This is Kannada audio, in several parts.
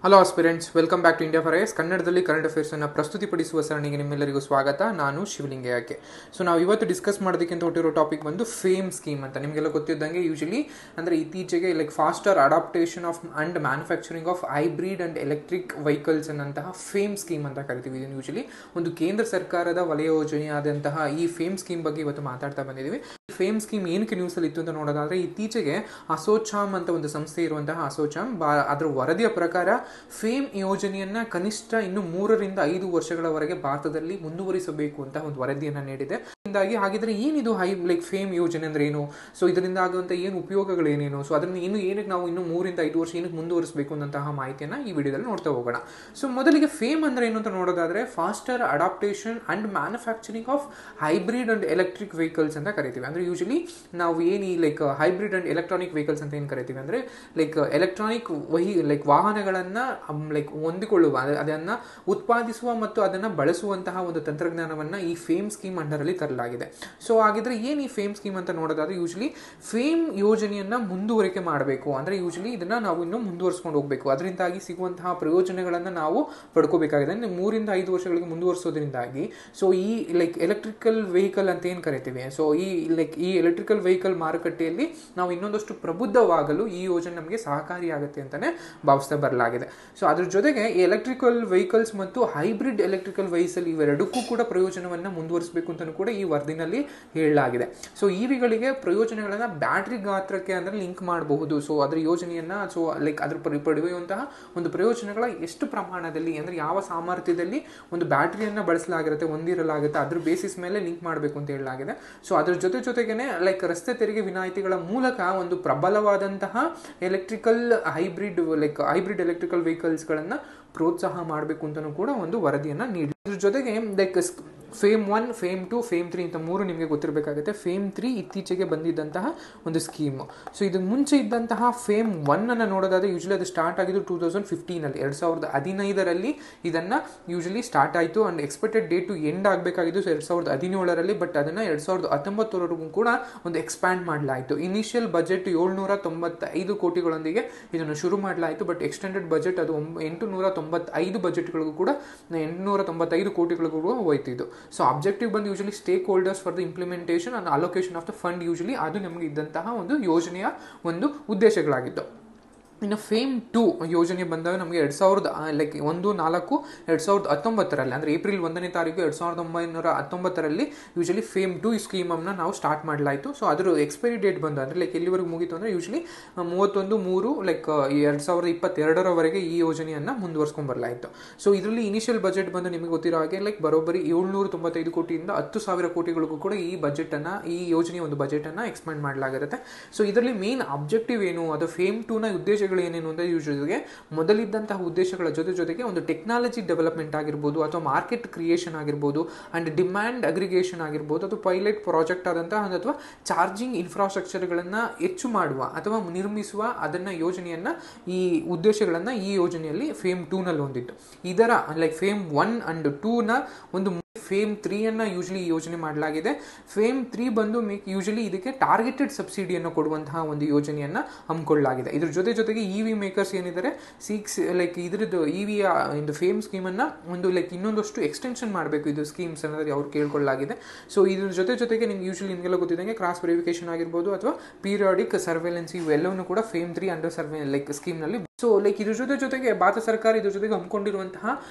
Hello aspirants, welcome back to India for IAS. ಕನ್ನಡದಲ್ಲಿ ಕರೆಂಟ್ ಅಫೇರ್ಸನ್ನು ಪ್ರಸ್ತುತಿಪಡಿಸುವ ಸರಣಿಗೆ ನಿಮ್ಮೆಲ್ಲರಿಗೂ ಸ್ವಾಗತ. ನಾನು ಶಿವಲಿಂಗಯ್ಯಕ್ಕೆ. ಸೊ ನಾವು ಇವತ್ತು ಡಿಸ್ಕಸ್ ಮಾಡೋದಕ್ಕಿಂತ ಹೊಟ್ಟಿರೋ ಟಾಪಿಕ್ ಬಂದು ಫೇಮ್ ಸ್ಕೀಮ್ ಅಂತ. ನಿಮಗೆಲ್ಲ ಗೊತ್ತಿದ್ದಂಗೆ ಯೂಶಲಿ ಅಂದರೆ ಇತ್ತೀಚೆಗೆ faster adaptation of and manufacturing of hybrid and electric vehicles ಅನ್ನಂತಹ ಫೇಮ್ ಸ್ಕೀಮ್ ಅಂತ ಕರಿತೀವಿ. ಇದನ್ನು ಯೂಶಲಿ ಒಂದು ಕೇಂದ್ರ ಸರ್ಕಾರದ ವಲಯ ಯೋಜನೆಯಾದಂತಹ ಈ ಫೇಮ್ ಸ್ಕೀಮ್ ಬಗ್ಗೆ ಇವತ್ತು ಮಾತಾಡ್ತಾ ಬಂದಿದ್ದೀವಿ. ಫೇಮ್ ಸ್ಕೀಮ್ ಏನಕ್ಕೆ ನ್ಯೂಸಲ್ಲಿ ಇತ್ತು ಅಂತ ನೋಡೋದಾದ್ರೆ, ಇತ್ತೀಚೆಗೆ ಅಸೋಚಾಮ್ ಅಂತ ಒಂದು ಸಂಸ್ಥೆ ಇರುವಂತಹ ಅಸೋಚಾಮ್ ಅದರ ವರದಿಯ ಪ್ರಕಾರ ಫೇಮ್ ಯೋಜನೆಯನ್ನ ಕನಿಷ್ಠ ಇನ್ನು 3 ರಿಂದ 5 ವರ್ಷಗಳವರೆಗೆ ಭಾರತದಲ್ಲಿ ಮುಂದುವರಿಸಬೇಕು ಅಂತ ಒಂದು ವರದಿಯನ್ನ ನೀಡಿದೆ. ಹಾಗಿದ್ರೆ ಏನಿದು ಫೇಮ್ ಯೋಜನೆ ಅಂದ್ರೆ ಏನು, ಸೊ ಇದರಿಂದ ಆಗುವಂತ ಏನು ಉಪಯೋಗಗಳೇನೇನು, ಸೊ ಅದನ್ನ ಏನಕ್ಕೆ ನಾವು ಇನ್ನು 3 ರಿಂದ 5 ವರ್ಷ ಏನಕ್ಕೆ ಮುಂದುವರಿಸಬೇಕು ಅನ್ನಂತಹ ಮಾಹಿತಿಯನ್ನ ಈ ವಿಡಿಯೋದಲ್ಲಿ ನೋಡ್ತಾ ಹೋಗೋಣ. ಸೊ ಮೊದಲಿಗೆ ಫೇಮ್ ಅಂದ್ರೆ ಏನು ಅಂತ ನೋಡೋದಾದ್ರೆ, faster adaptation and manufacturing of hybrid and electric vehicles ಅಂತ ಕರಿತೀವಿ. ಅಂದ್ರೆ ಯೂಶಲಿ ನಾವು ಏನು ಹೈಬ್ರಿಡ್ ಅಂಡ್ ಎಲೆಕ್ಟ್ರಾನಿಕ್ ವೆಹಿಕಲ್ಸ್ ಅಂತ ಏನು ಕರಿತೀವಿ ಅಂದ್ರೆ ಎಲೆಕ್ಟ್ರಾನಿಕ್ ವಾಹನಗಳನ್ನ ಹೊಂದಿಕೊಳ್ಳುವ, ಅದನ್ನ ಉತ್ಪಾದಿಸುವ ಮತ್ತು ಅದನ್ನ ಬಳಸುವಂತಹ ಒಂದು ತಂತ್ರಜ್ಞಾನವನ್ನ ಈ ಫೇಮ್ ಸ್ಕೀಮ್ ಅಂಡರ್ ಅಲ್ಲಿ ತರಲಾಗಿದೆ. ಸೊ ಹಾಗಿದ್ರೆ ಏನು ಈ ಫೇಮ್ ಸ್ಕೀಮ್ ಅಂತ ನೋಡೋದಾದ್ರೆ, ಯೂಶಲಿ ಫೇಮ್ ಯೋಜನೆಯನ್ನ ಮುಂದುವರಿಕೆ ಮಾಡಬೇಕು ಅಂದ್ರೆ ಯೂಶಲಿ ಇದನ್ನ ನಾವು ಇನ್ನೂ ಮುಂದುವರಿಸಿಕೊಂಡು ಹೋಗಬೇಕು. ಅದರಿಂದಾಗಿ ಸಿಗುವಂತಹ ಪ್ರಯೋಜನಗಳನ್ನ ನಾವು ಪಡ್ಕೋಬೇಕಾಗಿದೆ. 3 ರಿಂದ 5 ವರ್ಷಗಳಿಗೆ ಮುಂದುವರಿಸೋದ್ರಿಂದಾಗಿ ಸೊ ಈ ಎಲೆಕ್ಟ್ರಿಕಲ್ ವೆಹಿಕಲ್ ಅಂತ ಏನ್ ಕರಿತೀವಿ, ಸೊ ಈ ಎಲೆಕ್ಟ್ರಿಕಲ್ ವೆಹಿಕಲ್ ಮಾರುಕಟ್ಟೆಯಲ್ಲಿ ನಾವು ಇನ್ನೊಂದಷ್ಟು ಪ್ರಬುದ್ಧವಾಗಲು ಈ ಯೋಜನೆ ನಮಗೆ ಸಹಕಾರಿಯಾಗುತ್ತೆ ಅಂತಾನೆ ಭಾವಿಸ್ತಾ ಬರಲಾಗಿದೆ. ಸೊ ಅದ್ರ ಜೊತೆಗೆ ಈ ಎಲೆಕ್ಟ್ರಿಕಲ್ ವೆಹಿಕಲ್ಸ್ ಮತ್ತು ಹೈಬ್ರಿಡ್ ಎಲೆಕ್ಟ್ರಿಕಲ್ ವೆಹಿಕಲ್ ಇವೆರಡಕ್ಕೂ ಕೂಡ ಪ್ರಯೋಜನವನ್ನ ಮುಂದುವರಿಸಬೇಕು ಅಂತ ಕೂಡ ಈ ವರದಿನಲ್ಲಿ ಹೇಳಲಾಗಿದೆ. ಸೊ ಇವಿಗಳಿಗೆ ಪ್ರಯೋಜನಗಳನ್ನ ಬ್ಯಾಟರಿ ಗಾತ್ರಕ್ಕೆ ಅಂದ್ರೆ ಲಿಂಕ್ ಮಾಡಬಹುದು. ಸೊ ಅದರ ಯೋಜನೆಯನ್ನ ಅದ್ರ ಪಡೆಯುವಂತಹ ಒಂದು ಪ್ರಯೋಜನಗಳ ಎಷ್ಟು ಪ್ರಮಾಣದಲ್ಲಿ ಅಂದ್ರೆ ಯಾವ ಸಾಮರ್ಥ್ಯದಲ್ಲಿ ಒಂದು ಬ್ಯಾಟರಿಯನ್ನ ಬಳಸಲಾಗಿರುತ್ತೆ, ಹೊಂದಿರಲಾಗುತ್ತೆ, ಅದ್ರ ಬೇಸಿಸ್ ಮೇಲೆ ಲಿಂಕ್ ಮಾಡಬೇಕು ಅಂತ ಹೇಳಲಾಗಿದೆ. ಸೊ ಅದ್ರ ಜೊತೆಗೇನೆ ರಸ್ತೆ ತೆರಿಗೆ ವಿನಾಯಿತಿಗಳ ಮೂಲಕ ಒಂದು ಪ್ರಬಲವಾದಂತಹ ಎಲೆಕ್ಟ್ರಿಕಲ್ ಹೈಬ್ರಿಡ್ ಎಲೆಕ್ಟ್ರಿಕಲ್ ವೆಹಿಕಲ್ಸ್ ಗಳನ್ನ ಪ್ರೋತ್ಸಾಹ ಮಾಡಬೇಕು ಅಂತಲೂ ಕೂಡ ಒಂದು ವರದಿಯನ್ನ ನೀಡಿ. ಇದ್ರ ಜೊತೆಗೆ ಫೇಮ್ 1, ಫೇಮ್ 2, ಫೇಮ್ 3 ಅಂತ 3 ನಿಮಗೆ ಗೊತ್ತಿರಬೇಕಾಗುತ್ತೆ. ಫೇಮ್ 3 ಇತ್ತೀಚೆಗೆ ಬಂದಿದ್ದಂತಹ ಒಂದು ಸ್ಕೀಮ್. ಸೊ ಇದಕ್ಕೆ ಮುಂಚೆ ಇದ್ದಂತಹ ಫೇಮ್ 1 ಅನ್ನ ನೋಡೋದಾದ್ರೆ ಯೂಶಲಿ ಅದು ಸ್ಟಾರ್ಟ್ ಆಗಿದ್ದು 2015 ಅಲ್ಲಿ 2015ರಲ್ಲಿ ಇದನ್ನ ಯೂಶಲಿ ಸ್ಟಾರ್ಟ್ ಆಯಿತು ಅಂಡ್ ಎಕ್ಸ್ಪೆಕ್ಟೆಡ್ ಡೇಟ್ ಎಂಡ್ ಆಗಬೇಕಾಗಿದ್ದು 2017ರಲ್ಲಿ, ಬಟ್ ಅದನ್ನ 2019ವರೆಗೂ ಕೂಡ ಒಂದು ಎಕ್ಸ್ಪ್ಯಾಂಡ್ ಮಾಡಲಾಯಿತು. ಇನಿಷಿಯಲ್ ಬಜೆಟ್ 795 ಕೋಟಿಗಳೊಂದಿಗೆ ಇದನ್ನು ಶುರು ಮಾಡಲಾಯಿತು, ಬಟ್ ಎಕ್ಸ್ಟೆಂಡೆಡ್ ಬಜೆಟ್ ಅದು 895 ಬಜೆಟ್ಗಳಿಗೂ ಕೂಡ 895 ಕೋಟಿಗಳಿಗೂ ಕೂಡ ಹೋಯ್ತಿದ್ದು. ಸೊ ಅಬ್ಜೆಕ್ಟಿವ್ ಬಂದು usually stake holders for the implementation and allocation of the fund, usually ಅದು ನಮಗೆ ಇದ್ದಂತಹ ಒಂದು ಯೋಜನೆಯ ಒಂದು ಉದ್ದೇಶಗಳಾಗಿತ್ತು. ಇನ್ನು ಫೇಮ್ 2 ಯೋಜನೆ ಬಂದಾಗ ನಮಗೆ 2019ರಲ್ಲಿ ಅಂದ್ರೆ ಏಪ್ರಿಲ್ 1ನೇ ತಾರೀಕು 1919ರಲ್ಲಿ ಯೂಶಲಿ ಫೇಮ್ 2 ಸ್ಕೀಮ್ ಅನ್ನ ನಾವು ಸ್ಟಾರ್ಟ್ ಮಾಡಲಾಯಿತು. ಸೊ ಅದರ ಎಕ್ಸ್ಪೈರಿ ಡೇಟ್ ಬಂದು ಅಂದ್ರೆ ಎಲ್ಲಿವರೆಗೂ ಮುಗಿತು ಅಂದ್ರೆ ಯೂಶಲಿ 31/3/2022ರವರೆಗೆ ಈ ಯೋಜನೆಯನ್ನ ಮುಂದುವರ್ಸ್ಕೊಂಡ್ ಬರಲಾಯಿತು. ಸೊ ಇದರಲ್ಲಿ ಇನಿಷಿಯಲ್ ಬಜೆಟ್ ಬಂದು ನಿಮಗೆ ಗೊತ್ತಿರೋ ಹಾಗೆ ಬರೋಬ್ಬರಿ 795 ಕೋಟಿಯಿಂದ 10,000 ಕೋಟಿಗಳಿಗೂ ಕೂಡ ಈ ಯೋಜನೆಯ ಒಂದು ಬಜೆಟ್ ಅನ್ನ ಎಕ್ಸ್ಪ್ಯಾಂಡ್ ಮಾಡಲಾಗಿರುತ್ತೆ. ಸೊ ಇದರಲ್ಲಿ ಮೇನ್ ಅಬ್ಜೆಕ್ಟಿವ್ ಏನು, ಅದು ಫೇಮ್ 2 ನ ಉದ್ದೇಶಗಳು ಏನೇನು ಅಂದ್ರೆ ಯೂಶಲಿ ಮೊದಲಿದ್ದಂತಹ ಉದ್ದೇಶಗಳ ಜೊತೆಗೆ ಒಂದು ಟೆಕ್ನಾಲಜಿ ಡೆವಲಪ್ಮೆಂಟ್ ಆಗಿರ್ಬೋದು, ಅಥವಾ ಮಾರ್ಕೆಟ್ ಕ್ರಿಯೇಷನ್ ಆಗಿರ್ಬೋದು, ಅಂಡ್ ಡಿಮ್ಯಾಂಡ್ ಅಗ್ರಿಗೇಷನ್ ಆಗಿರ್ಬೋದು, ಅಥವಾ ಪೈಲಟ್ ಪ್ರಾಜೆಕ್ಟ್ ಆದಂತಹ ಅಥವಾ ಚಾರ್ಜಿಂಗ್ ಇನ್ಫ್ರಾಸ್ಟ್ರಕ್ಚರ್ಗಳನ್ನ ಹೆಚ್ಚು ಮಾಡುವ ಅಥವಾ ನಿರ್ಮಿಸುವ ಅದನ್ನ ಯೋಜನೆಯನ್ನ ಈ ಉದ್ದೇಶಗಳನ್ನ ಈ ಯೋಜನೆಯಲ್ಲಿ ಫೇಮ್ 2 ನಲ್ಲಿ ಹೊಂದಿತ್ತು. ಇದರ ಫೇಮ್ 1 ಅಂಡ್ 2 ನ ಒಂದು ಫೇಮ್ 3 ಅನ್ನ ಯೂಶಲಿ ಯೋಜನೆ ಮಾಡಲಾಗಿದೆ. ಫೇಮ್ 3 ಬಂದು ಯೂಶಲಿ ಇದಕ್ಕೆ ಟಾರ್ಗೆಟೆಡ್ ಸಬ್ಸಿಡಿಯನ್ನು ಕೊಡುವಂತಹ ಒಂದು ಯೋಜನೆಯನ್ನ ಹಮ್ಮಿಕೊಳ್ಳಲಾಗಿದೆ. ಇದ್ರ ಜೊತೆಗೆ ಇವಿ ಮೇಕರ್ಸ್ ಏನಿದ್ದಾರೆ ಇದ್ರದ್ದು ಇವಿಯ ಒಂದು ಫೇಮ್ ಸ್ಕೀಮ್ ಅನ್ನ ಒಂದು ಇನ್ನೊಂದಷ್ಟು ಎಕ್ಸ್ಟೆನ್ಷನ್ ಮಾಡಬೇಕು ಇದು ಸ್ಕೀಮ್ಸ್ ಅನ್ನೋದು ಅವ್ರು ಕೇಳ್ಕೊಳ್ಳಲಾಗಿದೆ. ಸೊ ಇದ್ರ ಜೊತೆಗೆ ನಿಮಗೆಲ್ಲ ಗೊತ್ತಿದ್ದಂಗೆ ಕ್ರಾಸ್ ವೆರಿಫಿಕೇಶನ್ ಆಗಿರ್ಬೋದು ಅಥವಾ ಪೀರಿಯಾಡಿಕ್ ಸರ್ವೇಲೆನ್ಸ್ ಇವೆಲ್ಲವನ್ನೂ ಕೂಡ ಫೇಮ್ 3 ಅಂಡರ್ ಸ್ಕೀಮ್ ನಲ್ಲಿ. ಸೊ ಇದ್ರ ಜೊತೆಗೆ ಭಾರತ ಸರ್ಕಾರ ಇದ್ರ ಜೊತೆಗೆ ಹಮ್ಮಿಕೊಂಡಿರುವಂತಹ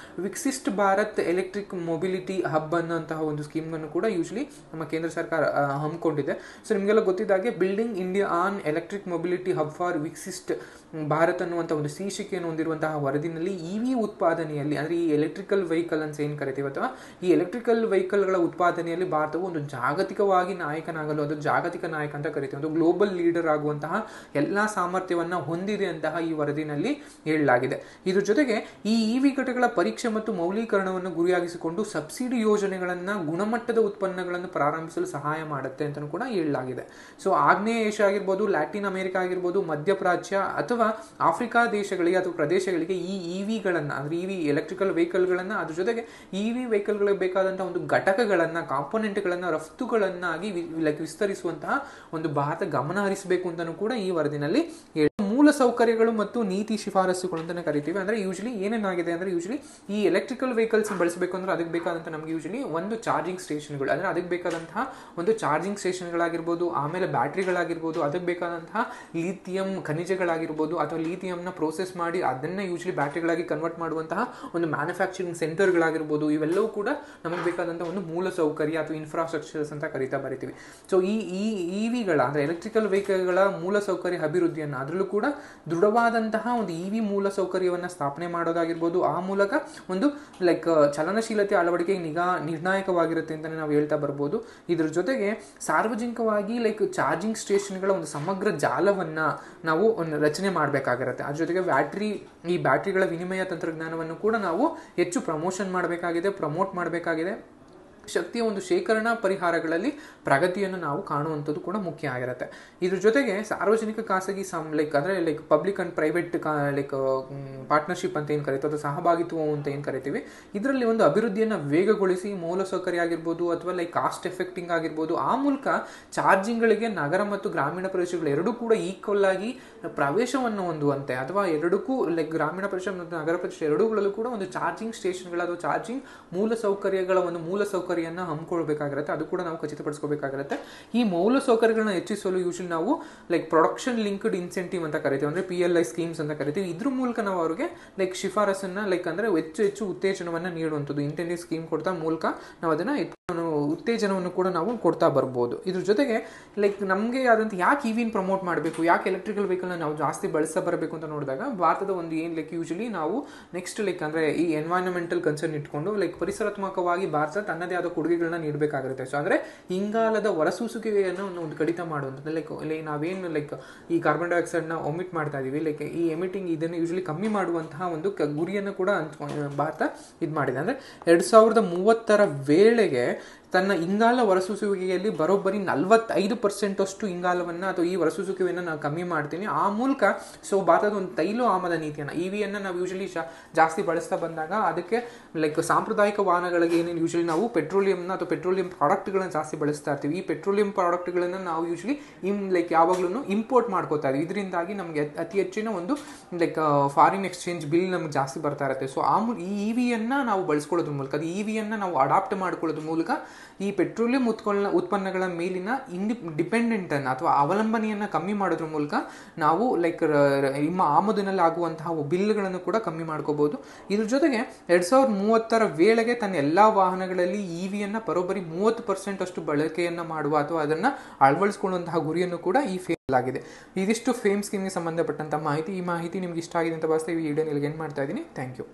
Viksit Bharat electric mobility hub ಅನ್ನುವಂತಹ ಒಂದು ಸ್ಕೀಮ್ ಅನ್ನು ಕೂಡ ಯೂಶಲಿ ನಮ್ಮ ಕೇಂದ್ರ ಸರ್ಕಾರ ಹಮ್ಮಿಕೊಂಡಿದೆ. ಸೊ ನಿಮಗೆಲ್ಲ ಗೊತ್ತಿದ್ದಾಗೆ building India on electric mobility hub for Viksit Bharat ಅನ್ನುವಂಥ ಒಂದು ಶೀರ್ಷಿಕೆಯನ್ನು ಹೊಂದಿರುವಂತಹ ವರದಿನಲ್ಲಿ ಇವಿ ಉತ್ಪಾದನೆಯಲ್ಲಿ ಅಂದ್ರೆ ಈ ಎಲೆಕ್ಟ್ರಿಕಲ್ ವೆಹಿಕಲ್ ಅಂತ ಏನು ಕರಿತೀವಿ ಅಥವಾ ಈ ಎಲೆಕ್ಟ್ರಿಕಲ್ ವೆಹಿಕಲ್ಗಳ ಉತ್ಪಾದನೆಯಲ್ಲಿ ಭಾರತವು ಒಂದು ಜಾಗತಿಕವಾಗಿ ನಾಯಕನಾಗಲು, ಅದು ಜಾಗತಿಕ ನಾಯಕ ಅಂತ ಕರಿತೀವಿ, ಒಂದು ಗ್ಲೋಬಲ್ ಲೀಡರ್ ಆಗುವಂತಹ ಎಲ್ಲಾ ಸಾಮರ್ಥ್ಯವನ್ನ ಹೊಂದಿದೆ ಅಂತಹ ಈ ವರದಿನಲ್ಲಿ ಹೇಳಲಾಗಿದೆ. ಇದ್ರ ಜೊತೆಗೆ ಈ ಇವಿ ಘಟಕಗಳ ಪರೀಕ್ಷೆ ಮತ್ತು ಮೌಲ್ಯೀಕರಣವನ್ನು ಗುರಿಯಾಗಿಸಿಕೊಂಡು ಸಬ್ಸಿಡಿ ಯೋಜನೆಗಳನ್ನ ಗುಣಮಟ್ಟದ ಉತ್ಪನ್ನಗಳನ್ನು ಪ್ರಾರಂಭಿಸಲು ಸಹಾಯ ಮಾಡುತ್ತೆ ಅಂತ ಕೂಡ ಹೇಳಲಾಗಿದೆ. ಸೊ ಆಗ್ನೇಯ ಏಷ್ಯಾ ಆಗಿರ್ಬೋದು, ಲ್ಯಾಟಿನ್ ಅಮೆರಿಕ ಆಗಿರ್ಬೋದು, ಮಧ್ಯಪ್ರಾಚ್ಯ ಅಥವಾ ಆಫ್ರಿಕಾ ದೇಶಗಳಿಗೆ ಅಥವಾ ಪ್ರದೇಶಗಳಿಗೆ ಈ ಇವಿಗಳನ್ನ ಅಂದ್ರೆ ಇವಿ ಎಲೆಕ್ಟ್ರಿಕಲ್ ವೆಹಿಕಲ್ಗಳನ್ನ ಅದ್ರ ಜೊತೆಗೆ ಇವಿ ವೆಹಿಕಲ್ಗಳಿಗೆ ಬೇಕಾದಂತಹ ಒಂದು ಘಟಕಗಳನ್ನ ಕಾಂಪೋನೆಂಟ್ಗಳನ್ನ ರಫ್ತುಗಳನ್ನಾಗಿ ವಿಸ್ತರಿಸುವಂತಹ ಒಂದು ಭಾರತ ಗಮನ ಹರಿಸಬೇಕು ಅಂತಾನೂ ಕೂಡ ಈ ವರದಿನಲ್ಲಿ ಮೂಲ ಸೌಕರ್ಯಗಳು ಮತ್ತು ನೀತಿ ಶಿಫಾರಸುಗಳು ಅಂತಾನೆ ಕರಿತೀವಿ. ಅಂದ್ರೆ ಯೂಶಲಿ ಏನೇನಾಗಿದೆ ಅಂದ್ರೆ ಯೂಶಲಿ ಈ ಎಲೆಕ್ಟ್ರಿಕಲ್ ವೆಹಿಕಲ್ಸ್ ಬಳಸಬೇಕು ಅಂದ್ರೆ ಅದಕ್ಕೆ ಬೇಕಾದಂತ ನಮ್ಗೆ ಯೂಶಲಿ ಒಂದು ಚಾರ್ಜಿಂಗ್ ಸ್ಟೇಷನ್ಗಳು, ಅಂದ್ರೆ ಅದಕ್ಕೆ ಬೇಕಾದಂತಹ ಒಂದು ಚಾರ್ಜಿಂಗ್ ಸ್ಟೇಷನ್ಗಳಾಗಿರ್ಬೋದು, ಆಮೇಲೆ ಬ್ಯಾಟ್ರಿಗಳಾಗಿರ್ಬೋದು, ಅದಕ್ಕೆ ಬೇಕಾದಂತಹ ಲಿಥಿಯಂ ಖನಿಜಗಳಾಗಿರ್ಬೋದು ಅಥವಾ ಲಿಥಿಯಂನ ಪ್ರೋಸೆಸ್ ಮಾಡಿ ಅದನ್ನ ಯೂಶಲಿ ಬ್ಯಾಟ್ರಿಗಳಾಗಿ ಕನ್ವರ್ಟ್ ಮಾಡುವಂತಹ ಒಂದು ಮ್ಯಾನುಫ್ಯಾಕ್ಚರಿಂಗ್ ಸೆಂಟರ್ಗಳಾಗಿರ್ಬೋದು, ಇವೆಲ್ಲವೂ ಕೂಡ ನಮಗೆ ಬೇಕಾದಂತಹ ಒಂದು ಮೂಲ ಸೌಕರ್ಯ ಅಥವಾ ಇನ್ಫ್ರಾಸ್ಟ್ರಕ್ಚರ್ಸ್ ಅಂತ ಬರಿತೀವಿ. ಸೊ ಈ ಇವಿಗಳ ಅಂದ್ರೆ ಎಲೆಕ್ಟ್ರಿಕಲ್ ವೆಹಿಕಲ್ಗಳ ಮೂಲ ಸೌಕರ್ಯ ಅಭಿವೃದ್ಧಿಯನ್ನು, ಅದರಲ್ಲೂ ಕೂಡ ದೃಢವಾದಂತಹ ಒಂದು ಇವಿ ಮೂಲ ಸೌಕರ್ಯವನ್ನು ಸ್ಥಾಪನೆ ಮಾಡೋದಾಗಿರ್ಬೋದು, ಆ ಮೂಲಕ ಒಂದು ಲೈಕ್ ಚಲನಶೀಲತೆ ಅಳವಡಿಕೆಗೆ ನಿರ್ಣಾಯಕವಾಗಿರುತ್ತೆ ಅಂತಾನೆ ನಾವು ಹೇಳ್ತಾ ಬರ್ಬೋದು. ಇದ್ರ ಜೊತೆಗೆ ಸಾರ್ವಜನಿಕವಾಗಿ ಲೈಕ್ ಚಾರ್ಜಿಂಗ್ ಸ್ಟೇಷನ್ಗಳ ಒಂದು ಸಮಗ್ರ ಜಾಲವನ್ನ ನಾವು ರಚನೆ ಮಾಡಬೇಕಾಗಿರುತ್ತೆ. ಅದ್ರ ಜೊತೆಗೆ ಈ ಬ್ಯಾಟ್ರಿಗಳ ವಿನಿಮಯ ತಂತ್ರಜ್ಞಾನವನ್ನು ಕೂಡ ನಾವು ಹೆಚ್ಚು ಪ್ರಮೋಟ್ ಮಾಡಬೇಕಾಗಿದೆ. ಶಕ್ತಿಯ ಒಂದು ಶೇಖರಣಾ ಪರಿಹಾರಗಳಲ್ಲಿ ಪ್ರಗತಿಯನ್ನು ನಾವು ಕಾಣುವಂಥದ್ದು ಕೂಡ ಮುಖ್ಯ ಆಗಿರುತ್ತೆ. ಇದ್ರ ಜೊತೆಗೆ ಸಾರ್ವಜನಿಕ ಖಾಸಗಿ like public and private partnership ಅಂತ ಏನು ಕರಿತೀವಿ, ಅಥವಾ ಸಹಭಾಗಿತ್ವ ಅಂತ ಏನು ಕರಿತೀವಿ, ಇದರಲ್ಲಿ ಒಂದು ಅಭಿವೃದ್ಧಿಯನ್ನು ವೇಗಗೊಳಿಸಿ ಮೂಲಸೌಕರ್ಯ ಆಗಿರ್ಬೋದು ಅಥವಾ ಲೈಕ್ ಕಾಸ್ಟ್ ಎಫೆಕ್ಟಿಂಗ್ ಆಗಿರ್ಬೋದು, ಆ ಮೂಲಕ ಚಾರ್ಜಿಂಗ್ಗಳಿಗೆ ನಗರ ಮತ್ತು ಗ್ರಾಮೀಣ ಪ್ರದೇಶಗಳು ಎರಡೂ ಕೂಡ ಈಕ್ವಲ್ ಆಗಿ ಪ್ರವೇಶವನ್ನು ಹೊಂದುವಂತೆ, ಅಥವಾ ಎರಡಕ್ಕೂ ಲೈಕ್ ಗ್ರಾಮೀಣ ಪ್ರದೇಶ ಮತ್ತು ನಗರ ಪ್ರದೇಶ ಎರಡೂಗಳಲ್ಲೂ ಕೂಡ ಒಂದು ಚಾರ್ಜಿಂಗ್ ಸ್ಟೇಷನ್ಗಳ ಅಥವಾ ಚಾರ್ಜಿಂಗ್ ಮೂಲಸೌಕರ್ಯಗಳ ಒಂದು ಮೂಲಸೌಕರ್ಯವನ್ನು ಹಮ್ಮಿಕೊಳ್ಬೇಕಾಗಿರುತ್ತೆ. ಅದು ಕೂಡ ನಾವು ಖಚಿತಪಡಿಸ್ಕೋಬೇಕಾಗಿರುತ್ತೆ. ಈ ಮೂಲಸೌಕರ್ಯಗಳನ್ನ ಹೆಚ್ಚಿಸಲು ಯೂಶಲಿ ನಾವು ಲೈಕ್ ಪ್ರೊಡಕ್ಷನ್ ಲಿಂಕ್ಡ್ ಇನ್ಸೆಂಟಿವ್ ಅಂತ ಕರಿತೀವಿ, ಅಂದ್ರೆ PLI ಸ್ಕೀಮ್ಸ್ ಅಂತ ಕರಿತೀವಿ. ಇದ್ರ ಮೂಲಕ ನಾವು ಅವರಿಗೆ ಲೈಕ್ ಶಿಫಾರಸನ್ನ ಲೈಕ್ ಅಂದ್ರೆ ಹೆಚ್ಚು ಉತ್ತೇಜನವನ್ನ ನೀಡುವಂಥದ್ದು ಇನ್ಸೆಂಟಿವ್ ಸ್ಕೀಮ್ ಕೊಡ್ತಾ ಮೂಲಕ ನಾವು ಅದನ್ನ ಉತ್ತೇಜನವನ್ನು ಕೂಡ ನಾವು ಕೊಡ್ತಾ ಬರ್ಬೋದು. ಇದ್ರ ಜೊತೆಗೆ ಲೈಕ್ ನಮಗೆ ಆದಂತ ಯಾಕೆ ಇವಿನ ಪ್ರಮೋಟ್ ಮಾಡಬೇಕು, ಯಾಕೆ ಎಲೆಕ್ಟ್ರಿಕಲ್ ವೆಹಿಕಲ್ನ ನಾವು ಜಾಸ್ತಿ ಬಳಸ್ತಾ ಬರಬೇಕು ಅಂತ ನೋಡಿದಾಗ, ಭಾರತದ ಒಂದು ಏನು ಲೈಕ್ ಯೂಶಲಿ ನಾವು ನೆಕ್ಸ್ಟ್ ಲೈಕ್ ಅಂದ್ರೆ ಈ ಎನ್ವೈರನ್ಮೆಂಟಲ್ ಕನ್ಸರ್ನ್ ಇಟ್ಕೊಂಡು ಲೈಕ್ ಪರಿಸರಾತ್ಮಕವಾಗಿ ಭಾರತ ತನ್ನದೇ ಆದ ಕೊಡುಗೆಗಳನ್ನ ನೀಡಬೇಕಾಗಿರುತ್ತೆ. ಸೊ ಅಂದ್ರೆ ಇಂಗಾಲದ ಹೊರಸೂಸುವಿಕೆಯನ್ನು ಒಂದು ಕಡಿತ ಮಾಡುವಂಥದ್ದು, ಲೈಕ್ ನಾವೇನು ಲೈಕ್ ಈ ಕಾರ್ಬನ್ ಡೈಆಕ್ಸೈಡ್ ನ ಒಮಿಟ್ ಮಾಡ್ತಾ ಇದೀವಿ, ಲೈಕ್ ಈ ಎಮಿಟಿಂಗ್ ಇದನ್ನು ಯೂಶಲಿ ಕಮ್ಮಿ ಮಾಡುವಂತಹ ಒಂದು ಗುರಿಯನ್ನು ಕೂಡ ಭಾರತ ಇದು ಮಾಡಿದೆ. ಅಂದ್ರೆ 2030 ವೇಳೆಗೆ ತನ್ನ ಇಂಗಾಲ ಹೊರಸೂಸುವಿಕೆಯಲ್ಲಿ ಬರೋಬ್ಬರಿ 45% ಅಷ್ಟು ಇಂಗಾಲವನ್ನು ಅಥವಾ ಈ ಹೊರಸೂಸುವಿಕೆಯನ್ನು ನಾವು ಕಮ್ಮಿ ಮಾಡ್ತೀನಿ. ಆ ಮೂಲಕ ಸೊ ಭಾರತದ ಒಂದು ತೈಲ ಆಮದ ನೀತಿಯನ್ನು, ಇವಿಯನ್ನು ನಾವು ಯೂಶಲಿ ಜಾಸ್ತಿ ಬಳಸ್ತಾ ಬಂದಾಗ ಅದಕ್ಕೆ ಲೈಕ್ ಸಾಂಪ್ರದಾಯಿಕ ವಾಹನಗಳಿಗೆ ಏನೇನು ಯೂಶಲಿ ನಾವು ಪೆಟ್ರೋಲಿಯಂನ ಅಥವಾ ಪೆಟ್ರೋಲಿಯಂ ಪ್ರಾಡಕ್ಟ್ಗಳನ್ನು ಜಾಸ್ತಿ ಬಳಸ್ತಾ ಇರ್ತೀವಿ. ಈ ಪೆಟ್ರೋಲಿಯಂ ಪ್ರಾಡಕ್ಟ್ಗಳನ್ನು ನಾವು ಯೂಶಲಿ ಲೈಕ್ ಯಾವಾಗಲೂ ಇಂಪೋರ್ಟ್ ಮಾಡ್ಕೋತಾ ಇದ್ದೀವಿ. ಇದರಿಂದಾಗಿ ನಮಗೆ ಅತಿ ಹೆಚ್ಚಿನ ಒಂದು ಲೈಕ್ ಫಾರಿನ್ ಎಕ್ಸ್ಚೇಂಜ್ ಬಿಲ್ ನಮ್ಗೆ ಜಾಸ್ತಿ ಬರ್ತಾ ಇರುತ್ತೆ. ಸೊ ಈ ಇವಿಯನ್ನು ನಾವು ಬಳಸ್ಕೊಳ್ಳೋದ್ರ ಮೂಲಕ, ಅದು ಇವಿಯನ್ನು ನಾವು ಅಡಾಪ್ಟ್ ಮಾಡ್ಕೊಳ್ಳೋದ್ರ ಮೂಲಕ ಈ ಪೆಟ್ರೋಲಿಯಂ ಉತ್ಪನ್ನಗಳ ಮೇಲಿನ ಡಿಪೆಂಡೆಂಟ್ ಅನ್ನು ಅಥವಾ ಅವಲಂಬನೆಯನ್ನು ಕಮ್ಮಿ ಮಾಡೋದ್ರ ಮೂಲಕ ನಾವು ಲೈಕ್ ನಿಮ್ಮ ಆಮದಿನಲ್ಲಿ ಆಗುವಂತಹ ಬಿಲ್ಗಳನ್ನು ಕೂಡ ಕಮ್ಮಿ ಮಾಡ್ಕೋಬಹುದು. ಇದ್ರ ಜೊತೆಗೆ 2030 ವೇಳೆಗೆ ತನ್ನ ಎಲ್ಲಾ ವಾಹನಗಳಲ್ಲಿ ಇವಿಯನ್ನು ಬರೋಬ್ಬರಿ 30% ಅಷ್ಟು ಬಳಕೆಯನ್ನ ಮಾಡುವ ಅಥವಾ ಅದನ್ನ ಅಳವಡಿಸಿಕೊಳ್ಳುವಂತಹ ಗುರಿಯನ್ನು ಕೂಡ ಈ ಫೇಮ್ ಆಗಿದೆ. ಇದಿಷ್ಟು ಫೇಮ್ ಸ್ಕೀಮ್ಗೆ ಸಂಬಂಧಪಟ್ಟಂತ ಮಾಹಿತಿ. ಈ ಮಾಹಿತಿ ನಿಮ್ಗೆ ಇಷ್ಟ ಆಗಿದೆ ಅಂತ ಭಾವಿಸ್ತಾ ಈ ವಿಡಿಯೋನ ಇಲ್ಲಿಗೆ ಎಂಡ್ ಮಾಡ್ತಾ ಇದ್ದೀನಿ. Thank you.